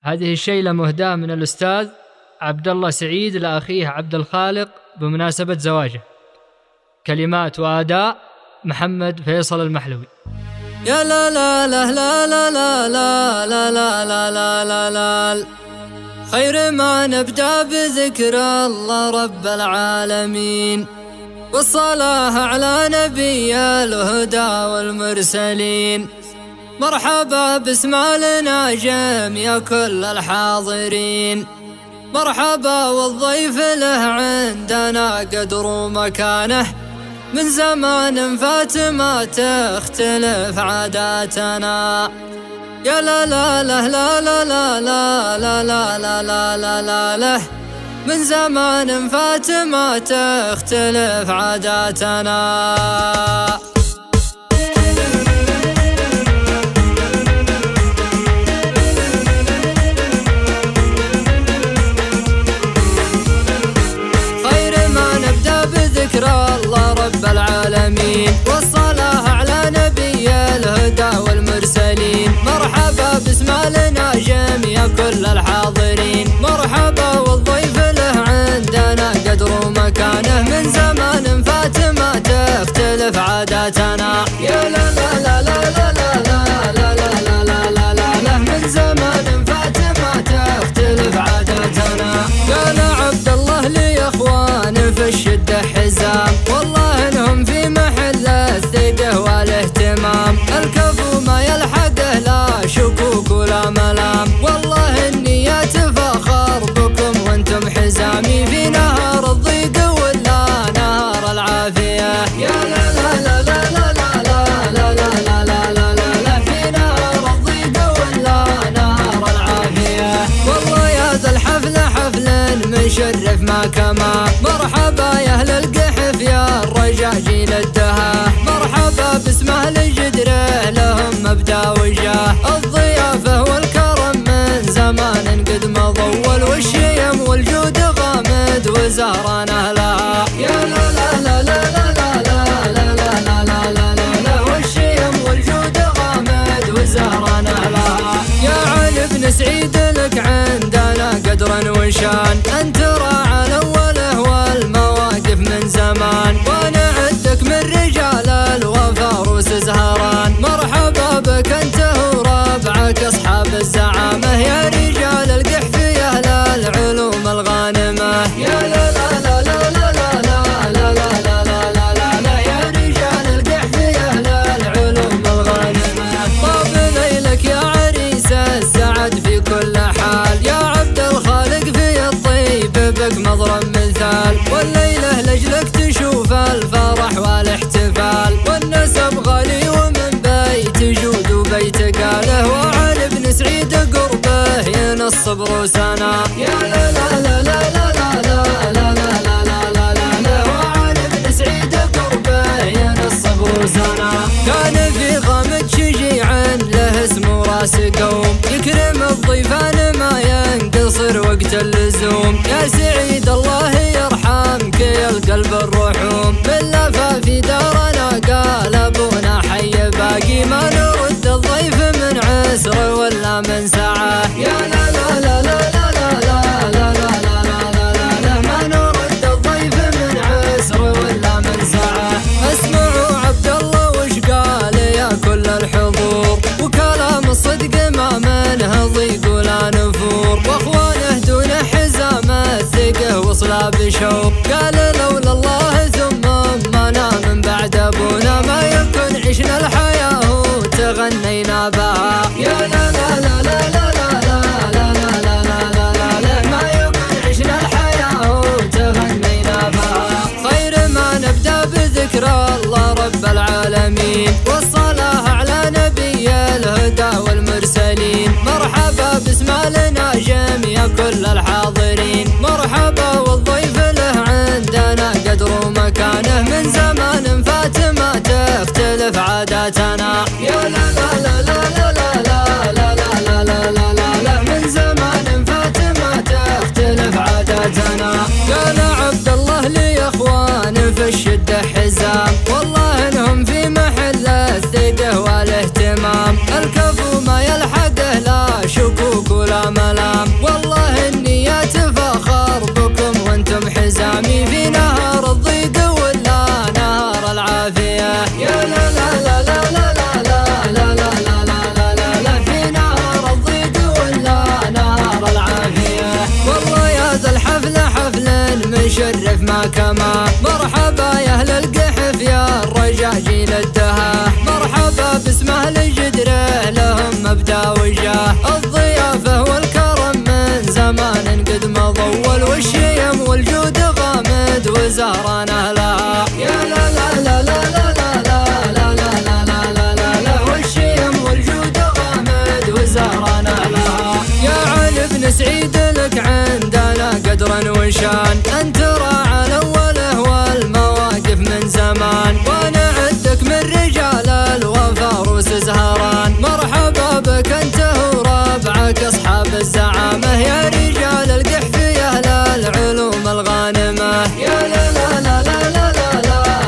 هذه الشيلة مهداة من الأستاذ عبد الله سعيد لأخيه عبد الخالق بمناسبة زواجه. كلمات وأداء محمد فيصل المحلوي. يا لا لا لا لا لا لا لا لا لا لا لا لا، خير ما نبدأ بذكر الله رب العالمين، والصلاة على نبي الهدى والمرسلين. مرحبا باسم الناجم يا كل الحاضرين، مرحبا والضيف له عندنا قدر ومكانه، من زمان فات ما تختلف عاداتنا. يا لا لا لا لا لا لا لا لا لا لا لا لا لا لا، من زمان فات ما تختلف عاداتنا. خير ما نبدأ بذكر الله رب العالمين، والصلاة على نبي الهدى والمرسلين. مرحبا باسم الناجم يا كل الحاضرين، مرحبا والضيف له عندنا قدر ومكانه، من زمان فات ما تختلف عاداتنا. يا لا لا لا لا لا لا لا لا لا لا لا لا لا، من زمان فات ما تختلف عاداتنا. قال عبد الله لي اخوان في الشدة حزام، والله انهم في محل الثقة والاهتمام، الكفو ما يلحقه لا شكوك ولا ملام، والله اني اتفاخر بكم وانتم حزامي، في نهار الضيق ولا نهار العافية. يا لا لا لا لا لا لا لا لا لا لا لا لا لا، في نهار الضيق ولا نهار العافية. والله يا ذا الحفل حفل مشرف ما كما، مرحبا يا اهل القحف يا الرجاجيل الدها، مرحبا باسم اهل الجدره لهم مبدا وجاه، الضيافه والكرم من زمان قد مضول، والشيم والجود غامد وزهران اهلها. يا لا لا لا لا لا لا لا لا لا لا لا لا لا، والشيم والجود غامد وزهران اهلها. يا علي بن سعيد لك عندنا قدر وشان، انت راعى الاوله والمواقف من زمان، وانا عدك من رجال الوفا روس زهران، مرحبا بك انت وربعك اصحاب الزعامه، يا رجال القحف يا اهل العلوم الغانمه. يا لا لا لا لا لا لا لا لا لا لا لا لا لا، يا رجال القحف يا اهل العلوم الغانمه. طاب ليلك يا عريس السعد في كل حال، يا عبد الخالق في الطيب بك مضرب مثال، والليله لاجلك تشوف الفرح والاحتفال، والنسب غالي ومن بيت جود وبيت قاله، وعلي بن سعيد قربه ينص بروسنا. يا لا لا لا لا لا لا لا لا لا لا لا لا لا، وعلي بن سعيد قربه ينص بروسنا. كان في غامد شجيع له اسم وراس قوم، يكرم الضيفان ما ينقصر وقت اللزوم، يا سعيد الله يرحمك يا القلب الرحوم، باللفا في دارنا قال ابونا حي باقي، ما نرد الضيف من عسر ولا من سعه. يا لا لا لا لا لا لا لا لا لا لا لا لا، ما نرد الضيف من عسر ولا من سعه. اسمعوا عبد الله وش قال يا كل الحضور، وكلام الصدق ما منه ضيق ولا نفور، واخوانه دون حزام الثقه وصلا بشوق، قال لولا الله ثم امنا من بعد ابونا، ما يكون عشنا الحياه وتغنينا بها. يا لا لا لا لا لا لا لا لا لا لا لا لا، ما يكون عشنا الحياه وتغنينا بها. خير ما نبدا بذكر الله رب العالمين، والصلاه على نبي الهدى والمرسلين. مرحبا باسم الناجم يا كل الحاضرين، مرحبا والضيف له عندنا قدر ومكانه، من زمان فات ما تختلف عاداتنا. يا لا لا لا لا لا لا لا لا لا لا لا لا لا، من زمان فات ما تختلف عاداتنا. قال عبد الله لي اخوان في الشدة حزام، والله انهم في محل الثقة والاهتمام، الكفو ما يلحقه لا شكوك ولا ملام. يشرف ما كما. مرحبا يا اهل القحف يا الرجاجيل الدها، مرحبا باسمه لجدره لهم مبدا وجاه. الضيافه والكرم من زمان قد مضى، والشيم والجود غامد وزهران اهلها. يا لا لا لا لا لا لا لا لا لا لا لا لا لا، والشيم والجود غامد وزهران اهلها. يا علي بن سعيد لك عندنا قدر وشان، انت ترى على اوله والمواقف من زمان، وانا عدك من رجال الوفا روس زهران. مرحبا بك انت وربعك اصحاب الزعامه، يا رجال القحف يا اهل العلوم الغانمه. يا لا لا لا لا لا لا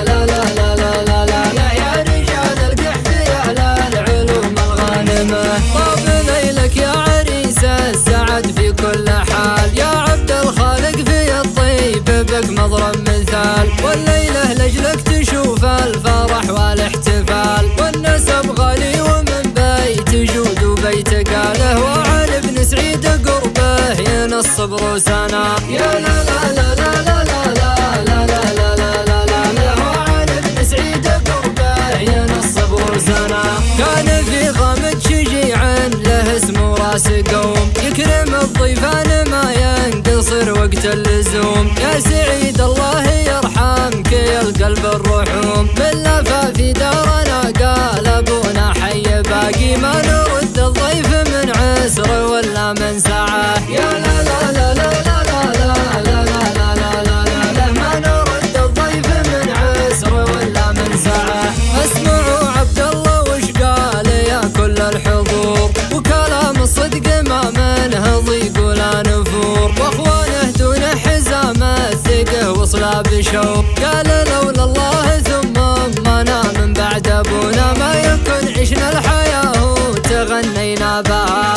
لا لا لا لا لا لا لا، يا رجال القحف يا اهل العلوم الغانمه. طاب ليلك يا عريس السعد في كل حال، يا عبد الخالق في الطيب بك مضرب مثال، والليله لاجلك تشوف الفرح والاحتفال، والنسب غالي ومن بيت جود وبيت قاله، وعلي بن سعيد قربه ينص بروسنا. يا لا لا لا لا لا لا لا لا لا لا لا لا لا، وعلي بن سعيد قربه ينص بروسنا. كان في غامد شجيع له اسمه راس قوم، يكرم الضيفان ما ينقصر وقت اللزوم. يا سعيد الله يرحمك يا القلب الرحوم، باللفا في دارنا قال ابونا حي باقي، ما نرد الضيف من عسر ولا من سعه. يا لا لا لا لا لا لا لا لا لا لا لا لا لا، ما نرد الضيف من عسر ولا من سعه. اسمعوا عبد الله وش قال يا كل الحضور، وكلام الصدق ما منه ضيق ولا نفور، واخوانه دون حزام الثقه وصلا بشوق. قال لولا الله ثم امنا من بعد ابونا، ما يكون عشنا الحياه وتغنينا بها.